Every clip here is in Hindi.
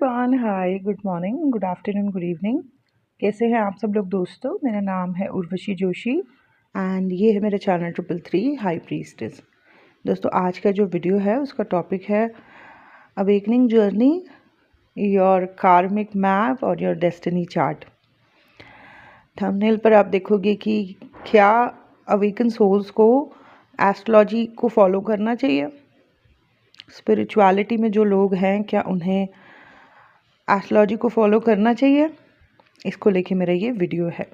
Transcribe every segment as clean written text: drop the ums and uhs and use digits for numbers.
Everyone, hi, good morning, good afternoon, good evening. कैसे हैं आप सब लोग दोस्तों? मेरा नाम है उर्वशी जोशी एंड ये है मेरा चैनल 333 हाई प्रीस्टेस। दोस्तों, आज का जो वीडियो है उसका टॉपिक है अवेकनिंग जर्नी, योर कार्मिक मैप और योर डेस्टिनी चार्ट। थंबनेल पर आप देखोगे कि क्या अवेकन सोल्स को एस्ट्रोलॉजी को फॉलो करना चाहिए। स्पिरिचुअलिटी में जो लोग हैं क्या उन्हें एस्ट्रोलॉजी को फॉलो करना चाहिए? इसको लेके मेरा ये वीडियो है।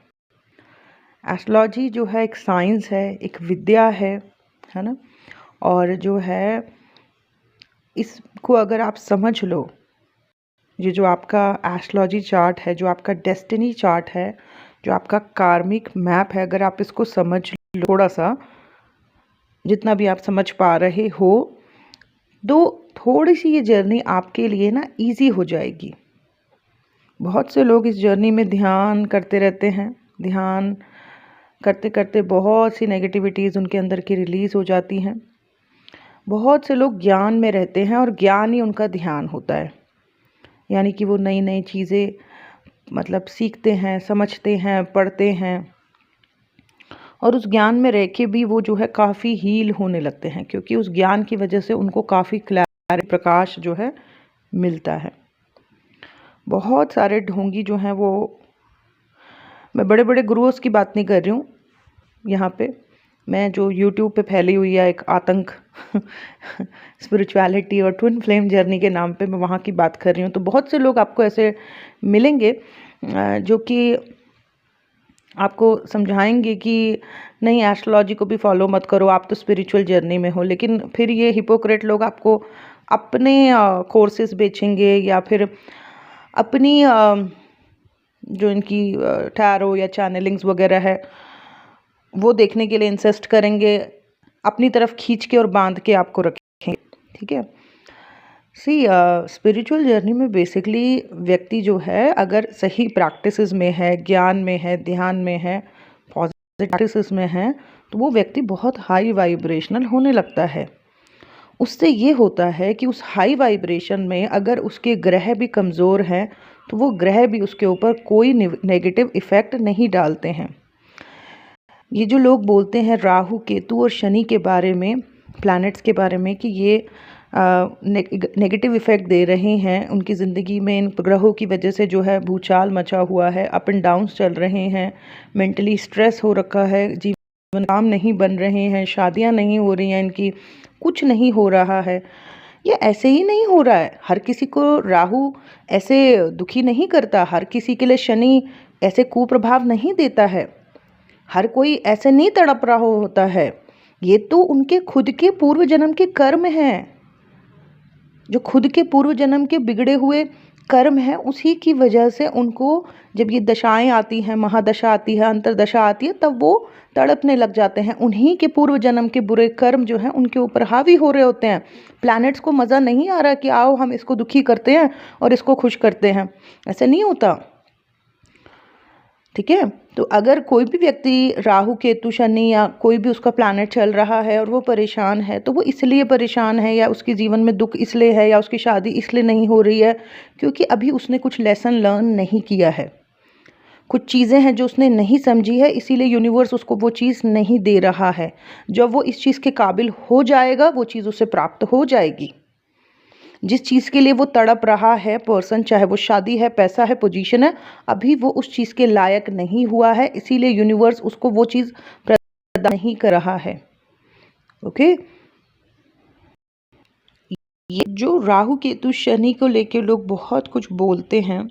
एस्ट्रोलॉजी जो है एक साइंस है, एक विद्या है ना। और जो है इसको अगर आप समझ लो, ये जो आपका एस्ट्रोलॉजी चार्ट है, जो आपका डेस्टिनी चार्ट है, जो आपका कार्मिक मैप है, अगर आप इसको समझ लो थोड़ा सा, जितना भी आप समझ पा रहे हो, तो थोड़ी सी ये जर्नी आपके लिए ना इजी हो जाएगी। बहुत से लोग इस जर्नी में ध्यान करते रहते हैं, ध्यान करते करते बहुत सी नेगेटिविटीज़ उनके अंदर की रिलीज़ हो जाती हैं। बहुत से लोग ज्ञान में रहते हैं और ज्ञान ही उनका ध्यान होता है, यानी कि वो नई नई चीज़ें मतलब सीखते हैं, समझते हैं, पढ़ते हैं और उस ज्ञान में रह के भी वो जो है काफ़ी हील होने लगते हैं, क्योंकि उस ज्ञान की वजह से उनको काफ़ी क्लैरिटी, प्रकाश जो है मिलता है। बहुत सारे ढोंगी जो हैं वो, मैं बड़े बड़े गुरुओं की बात नहीं कर रही हूँ यहाँ पे, मैं जो YouTube पे फैली हुई है एक आतंक स्पिरिचुअलिटी और ट्विन फ्लेम जर्नी के नाम पे, मैं वहाँ की बात कर रही हूँ। तो बहुत से लोग आपको ऐसे मिलेंगे जो कि आपको समझाएंगे कि नहीं, एस्ट्रोलॉजी को भी फॉलो मत करो, आप तो स्पिरिचुअल जर्नी में हो। लेकिन फिर ये हिपोक्रेट लोग आपको अपने कोर्सेज बेचेंगे या फिर अपनी जो इनकी टैरो या चैनलिंग्स वगैरह है वो देखने के लिए इंसिस्ट करेंगे, अपनी तरफ खींच के और बांध के आपको रखेंगे। ठीक है, स्पिरिचुअल जर्नी में बेसिकली व्यक्ति जो है अगर सही प्रैक्टिसेस में है, ज्ञान में है, ध्यान में है, पॉजिटिव प्रैक्टिसेस में है, तो वो व्यक्ति बहुत हाई वाइब्रेशनल होने लगता है। उससे ये होता है कि उस हाई वाइब्रेशन में अगर उसके ग्रह भी कमज़ोर हैं तो वो ग्रह भी उसके ऊपर कोई नेगेटिव इफ़ेक्ट नहीं डालते हैं। ये जो लोग बोलते हैं राहु, केतु और शनि के बारे में, प्लैनेट्स के बारे में, कि ये नेगेटिव इफ़ेक्ट दे रहे हैं उनकी ज़िंदगी में, इन ग्रहों की वजह से जो है भूचाल मचा हुआ है, अप एंड डाउन्स चल रहे हैं, मेंटली स्ट्रेस हो रखा है, जीवन काम नहीं बन रहे हैं, शादियां नहीं हो रही हैं इनकी, कुछ नहीं हो रहा है। ये ऐसे ही नहीं हो रहा है। हर किसी को राहु ऐसे दुखी नहीं करता, हर किसी के लिए शनि ऐसे कुप्रभाव नहीं देता है, हर कोई ऐसे नहीं तड़प रहा होता है। ये तो उनके खुद के पूर्व जन्म के कर्म हैं, जो खुद के पूर्व जन्म के बिगड़े हुए कर्म हैं, उसी की वजह से उनको जब ये दशाएं आती हैं, महादशा आती है, अंतरदशा आती है, तब वो तड़पने लग जाते हैं। उन्हीं के पूर्व जन्म के बुरे कर्म जो हैं उनके ऊपर हावी हो रहे होते हैं। प्लैनेट्स को मज़ा नहीं आ रहा कि आओ हम इसको दुखी करते हैं और इसको खुश करते हैं, ऐसे नहीं होता। ठीक है, तो अगर कोई भी व्यक्ति राहु, केतु, शनि या कोई भी उसका प्लैनेट चल रहा है और वो परेशान है, तो वो इसलिए परेशान है या उसके जीवन में दुख इसलिए है या उसकी शादी इसलिए नहीं हो रही है क्योंकि अभी उसने कुछ लेसन लर्न नहीं किया है, कुछ चीज़ें हैं जो उसने नहीं समझी है, इसीलिए यूनिवर्स उसको वो चीज़ नहीं दे रहा है। जब वो इस चीज़ के काबिल हो जाएगा वो चीज़ उसे प्राप्त हो जाएगी। जिस चीज़ के लिए वो तड़प रहा है पर्सन, चाहे वो शादी है, पैसा है, पोजीशन है, अभी वो उस चीज़ के लायक नहीं हुआ है, इसीलिए यूनिवर्स उसको वो चीज़ प्रदान नहीं कर रहा है। ओके, ये जो राहु केतु शनि को लेके लोग बहुत कुछ बोलते हैं,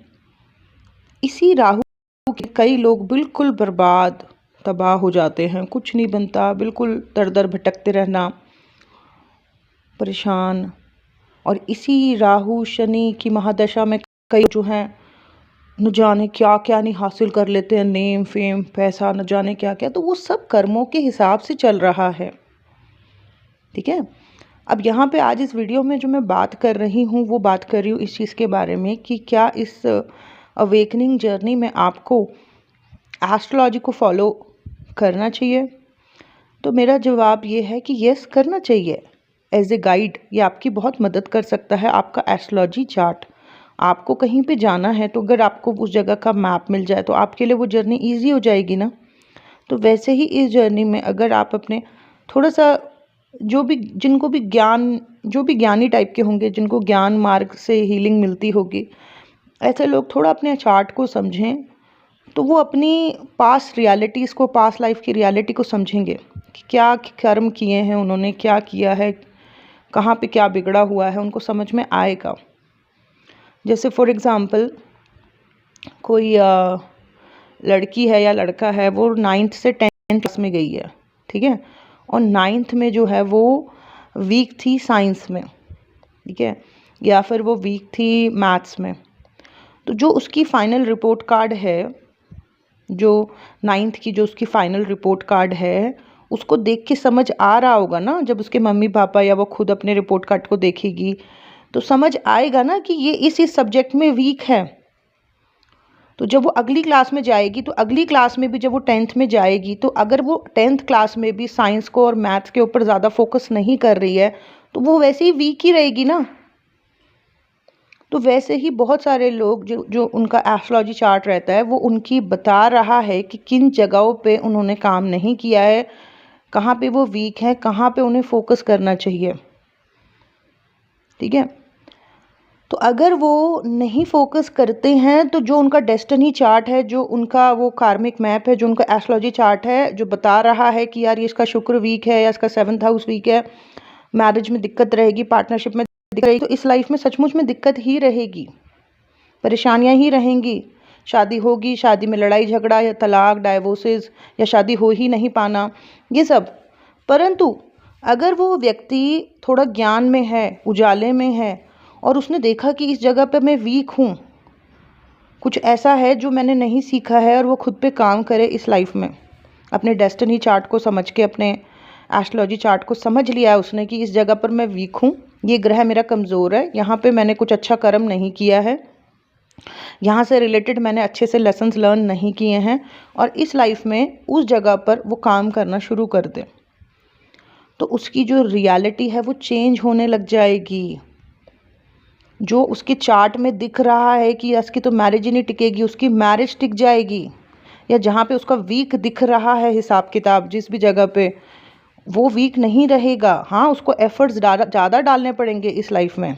इसी राहु के कई लोग बिल्कुल बर्बाद, तबाह हो जाते हैं, कुछ नहीं बनता, बिल्कुल दर दर भटकते रहना, परेशान। और इसी राहु शनि की महादशा में कई जो हैं न जाने क्या क्या नहीं हासिल कर लेते हैं, नेम, फेम, पैसा, न जाने क्या क्या। तो वो सब कर्मों के हिसाब से चल रहा है। ठीक है, अब यहाँ पे आज इस वीडियो में जो मैं बात कर रही हूँ वो बात कर रही हूँ इस चीज़ के बारे में कि क्या इस अवेकनिंग जर्नी में आपको एस्ट्रोलॉजी को फॉलो करना चाहिए। तो मेरा जवाब ये है कि यस, करना चाहिए। एज ए गाइड ये आपकी बहुत मदद कर सकता है, आपका एस्ट्रोलॉजी चार्ट। आपको कहीं पे जाना है तो अगर आपको उस जगह का मैप मिल जाए तो आपके लिए वो जर्नी ईजी हो जाएगी ना। तो वैसे ही इस जर्नी में अगर आप अपने थोड़ा सा जो भी जिनको भी ज्ञान जो भी ज्ञानी टाइप के होंगे, जिनको ज्ञान मार्ग से हीलिंग मिलती होगी, ऐसे लोग थोड़ा अपने चार्ट को समझें तो वो अपनी पास्ट रियलिटीज़ को, पास्ट लाइफ की रियलिटी को समझेंगे कि क्या कर्म किए हैं उन्होंने, क्या किया है, कहाँ पे क्या बिगड़ा हुआ है, उनको समझ में आएगा। जैसे फॉर एग्ज़ाम्पल कोई लड़की है या लड़का है, वो 9th से 10th क्लास में गई है, ठीक है, और 9th में जो है वो वीक थी साइंस में, ठीक है, या फिर वो वीक थी मैथ्स में। तो जो उसकी फ़ाइनल रिपोर्ट कार्ड है, जो 9th की जो उसकी फ़ाइनल रिपोर्ट कार्ड है, उसको देख के समझ आ रहा होगा ना, जब उसके मम्मी पापा या वो खुद अपने रिपोर्ट कार्ड को देखेगी तो समझ आएगा ना कि ये इस सब्जेक्ट में वीक है। तो जब वो अगली क्लास में जाएगी, तो अगली क्लास में भी जब वो 10th में जाएगी, तो अगर वो 10th क्लास में भी साइंस को और मैथ्स के ऊपर ज़्यादा फोकस नहीं कर रही है तो वो वैसे ही वीक ही रहेगी ना। तो वैसे ही बहुत सारे लोग जो उनका एस्ट्रोलॉजी चार्ट रहता है, वो उनकी बता रहा है कि किन जगहों पे उन्होंने काम नहीं किया है, कहाँ पे वो वीक है, कहाँ पे उन्हें फोकस करना चाहिए, ठीक है। तो अगर वो नहीं फोकस करते हैं तो जो उनका डेस्टिनी चार्ट है, जो उनका वो कार्मिक मैप है, जो उनका एस्ट्रोलॉजी चार्ट है, जो बता रहा है कि यार ये इसका शुक्र वीक है या इसका 7th हाउस वीक है, मैरिज में दिक्कत रहेगी, पार्टनरशिप में दिक्कत रहेगी, तो इस लाइफ में सचमुच में दिक्कत ही रहेगी, परेशानियां ही रहेंगी। शादी होगी, शादी में लड़ाई झगड़ा या तलाक, डाइवोर्सेस, या शादी हो ही नहीं पाना, ये सब। परंतु अगर वो व्यक्ति थोड़ा ज्ञान में है, उजाले में है, और उसने देखा कि इस जगह पे मैं वीक हूँ, कुछ ऐसा है जो मैंने नहीं सीखा है, और वो खुद पे काम करे इस लाइफ में, अपने डेस्टिनी चार्ट को समझ के, अपने एस्ट्रोलॉजी चार्ट को समझ लिया है उसने कि इस जगह पर मैं वीक हूँ, ये ग्रह मेरा कमज़ोर है, यहाँ पे मैंने कुछ अच्छा कर्म नहीं किया है, यहाँ से रिलेटेड मैंने अच्छे से लेसन्स लर्न नहीं किए हैं, और इस लाइफ में उस जगह पर वो काम करना शुरू कर दे, तो उसकी जो रियलिटी है वो चेंज होने लग जाएगी। जो उसके चार्ट में दिख रहा है कि इसकी तो मैरिज ही नहीं टिकेगी, उसकी मैरिज टिक जाएगी। या जहाँ पे उसका वीक दिख रहा है हिसाब किताब, जिस भी जगह पे, वो वीक नहीं रहेगा। हाँ, उसको एफर्ट्स ज़्यादा डालने पड़ेंगे इस लाइफ में,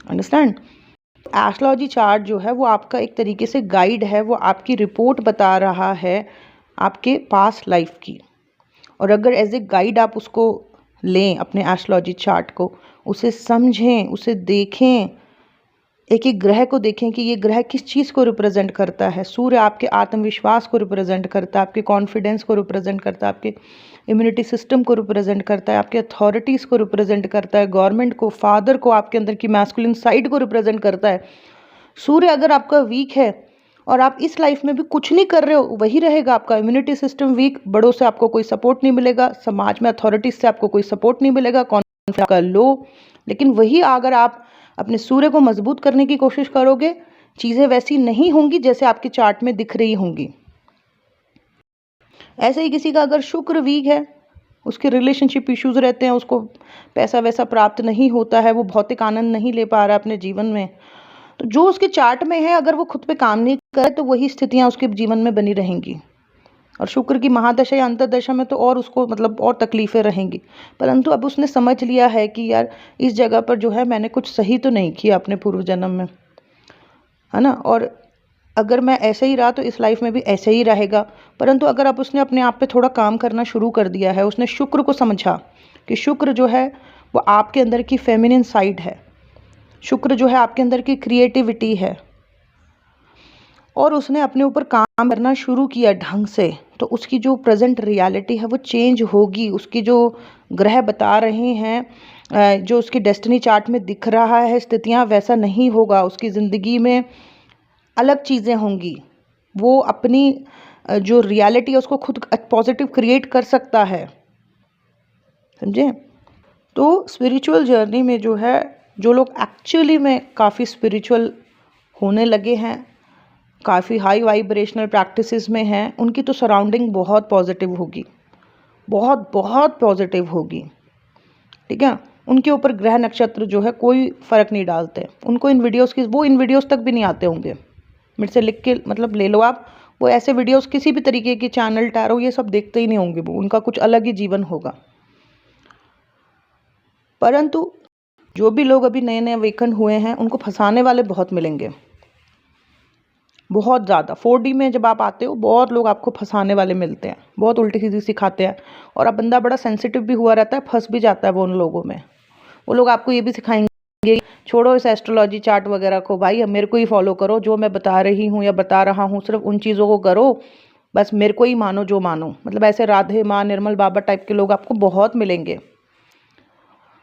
अंडरस्टैंड। एस्ट्रोलॉजी चार्ट जो है वो आपका एक तरीके से गाइड है, वो आपकी रिपोर्ट बता रहा है आपके पास्ट लाइफ की, और अगर एज ए गाइड आप उसको लें, अपने एस्ट्रोलॉजी चार्ट को, उसे समझें, उसे देखें, एक एक ग्रह को देखें कि ये ग्रह किस चीज़ को रिप्रेजेंट करता है। सूर्य आपके आत्मविश्वास को रिप्रेजेंट करता है, आपके कॉन्फिडेंस को रिप्रेजेंट करता है, आपके इम्यूनिटी सिस्टम को रिप्रेजेंट करता है, आपके अथॉरिटीज़ को रिप्रेजेंट करता है, गवर्नमेंट को, फादर को, आपके अंदर की मैस्कुलिन साइड को रिप्रेजेंट करता है। सूर्य अगर आपका वीक है और आप इस लाइफ में भी कुछ नहीं कर रहे हो, वही रहेगा आपका इम्यूनिटी सिस्टम वीक, बड़ों से आपको कोई सपोर्ट नहीं मिलेगा, समाज में अथॉरिटीज से आपको कोई सपोर्ट नहीं मिलेगा, कॉन्फिडेंस का लो। लेकिन वही अगर आप अपने सूर्य को मजबूत करने की कोशिश करोगे, चीज़ें वैसी नहीं होंगी जैसे आपके चार्ट में दिख रही होंगी। ऐसे ही किसी का अगर शुक्र वीक है, उसके रिलेशनशिप इश्यूज रहते हैं, उसको पैसा वैसा प्राप्त नहीं होता है, वो भौतिक आनंद नहीं ले पा रहा अपने जीवन में, तो जो उसके चार्ट में है, अगर वो खुद पे काम नहीं करे तो वही स्थितियां उसके जीवन में बनी रहेंगी। और शुक्र की महादशा या अंतर्दशा में तो और उसको मतलब और तकलीफ़ें रहेंगी। परंतु अब उसने समझ लिया है कि यार इस जगह पर जो है मैंने कुछ सही तो नहीं किया अपने पूर्व जन्म में, है ना, और अगर मैं ऐसे ही रहा तो इस लाइफ में भी ऐसे ही रहेगा। परंतु अगर अब उसने अपने आप पे थोड़ा काम करना शुरू कर दिया है, उसने शुक्र को समझा कि शुक्र जो है वो आपके अंदर की फेमिनिन साइड है, शुक्र जो है आपके अंदर की क्रिएटिविटी है, और उसने अपने ऊपर काम करना शुरू किया ढंग से, तो उसकी जो प्रेजेंट रियलिटी है वो चेंज होगी। उसकी जो ग्रह बता रहे हैं, जो उसकी डेस्टिनी चार्ट में दिख रहा है स्थितियाँ, वैसा नहीं होगा। उसकी ज़िंदगी में अलग चीज़ें होंगी। वो अपनी जो रियलिटी है उसको खुद पॉजिटिव क्रिएट कर सकता है, समझे। तो स्पिरिचुअल जर्नी में जो है, जो लोग एक्चुअली में काफ़ी स्पिरिचुअल होने लगे हैं, काफ़ी हाई वाइब्रेशनल प्रैक्टिसेस में हैं, उनकी तो सराउंडिंग बहुत पॉजिटिव होगी, बहुत बहुत पॉजिटिव होगी, ठीक है। उनके ऊपर ग्रह नक्षत्र जो है कोई फ़र्क नहीं डालते। उनको इन वीडियोस तक भी नहीं आते होंगे। मेरे से लिख के मतलब ले लो आप, वो ऐसे वीडियोस किसी भी तरीके की चैनल टैरो ये सब देखते ही नहीं होंगे, वो उनका कुछ अलग ही जीवन होगा। परंतु जो भी लोग अभी नए नए अवेकन हुए हैं उनको फंसाने वाले बहुत मिलेंगे, बहुत ज़्यादा। 4D में जब आप आते हो बहुत लोग आपको फंसाने वाले मिलते हैं, बहुत उल्टी सीधी सिखाते हैं, और अब बंदा बड़ा सेंसिटिव भी हुआ रहता है, फंस भी जाता है वो उन लोगों में। वो लोग आपको ये भी सिखाएंगे, छोड़ो इस एस्ट्रोलॉजी चार्ट वगैरह को भाई, अब मेरे को ही फॉलो करो, जो मैं बता रही हूँ या बता रहा हूँ सिर्फ उन चीज़ों को करो, बस मेरे को ही मानो जो मानो। मतलब ऐसे राधे माँ निर्मल बाबा टाइप के लोग आपको बहुत मिलेंगे,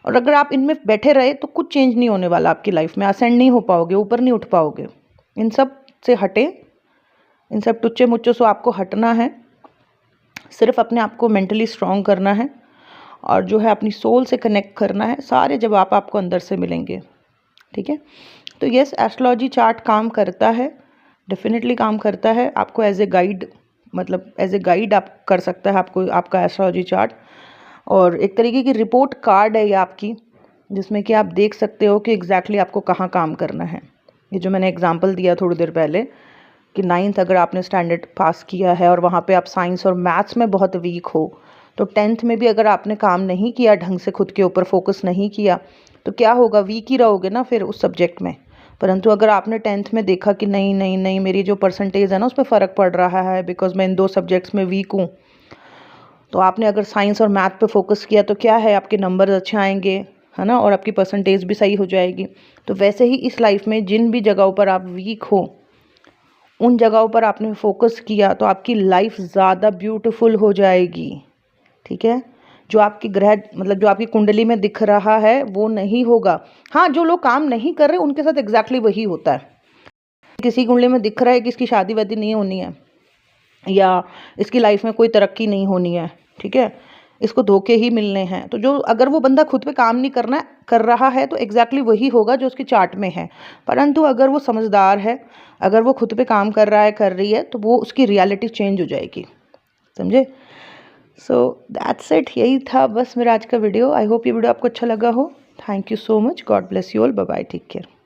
और अगर आप इनमें बैठे रहे तो कुछ चेंज नहीं होने वाला आपकी लाइफ में, असेंड नहीं हो पाओगे, ऊपर नहीं उठ पाओगे। इन सब से हटे, इन सब टुच्चे मुच्चों से आपको हटना है, सिर्फ अपने आप को मेंटली स्ट्रॉन्ग करना है, और जो है अपनी सोल से कनेक्ट करना है। सारे जवाब आपको अंदर से मिलेंगे, ठीक है। तो यस, एस्ट्रोलॉजी चार्ट काम करता है, डेफिनेटली काम करता है। आपको एज ए गाइड, मतलब एज ए गाइड आप कर सकता है आपको आपका एस्ट्रोलॉजी चार्ट, और एक तरीके की रिपोर्ट कार्ड है ये आपकी, जिसमें कि आप देख सकते हो कि एग्जैक्टली आपको कहाँ काम करना है। ये जो मैंने एग्जांपल दिया थोड़ी देर पहले कि 9th अगर आपने स्टैंडर्ड पास किया है और वहाँ पे आप साइंस और मैथ्स में बहुत वीक हो, तो 10th में भी अगर आपने काम नहीं किया ढंग से, खुद के ऊपर फोकस नहीं किया, तो क्या होगा, वीक ही रहोगे ना फिर उस सब्जेक्ट में। परंतु अगर आपने 10th में देखा कि नहीं नहीं नहीं, मेरी जो परसेंटेज है ना उस पर फ़र्क पड़ रहा है, बिकॉज मैं इन 2 सब्जेक्ट्स में वीक हूँ, तो आपने अगर साइंस और मैथ पे फोकस किया तो क्या है, आपके नंबर अच्छे आएंगे, है ना, और आपकी परसेंटेज भी सही हो जाएगी। तो वैसे ही इस लाइफ में जिन भी जगहों पर आप वीक हो, उन जगहों पर आपने फोकस किया तो आपकी लाइफ ज़्यादा ब्यूटीफुल हो जाएगी, ठीक है। जो आपकी ग्रह मतलब जो आपकी कुंडली में दिख रहा है वो नहीं होगा। हाँ, जो लोग काम नहीं कर रहे उनके साथ एग्जैक्टली वही होता है। किसी कुंडली में दिख रहा है कि इसकी शादी वादी नहीं होनी है, या इसकी लाइफ में कोई तरक्की नहीं होनी है, ठीक है, इसको धोखे ही मिलने हैं, तो जो अगर वो बंदा खुद पे काम नहीं कर रहा है तो एग्जैक्टली वही होगा जो उसकी चार्ट में है। परंतु अगर वो समझदार है, अगर वो खुद पे काम कर रहा है, कर रही है, तो वो उसकी रियलिटी चेंज हो जाएगी, समझे। सो दैट्स इट, यही था बस मेरा आज का वीडियो। आई होप ये वीडियो आपको अच्छा लगा हो। Thank you so much, god bless you all, bye bye, take care.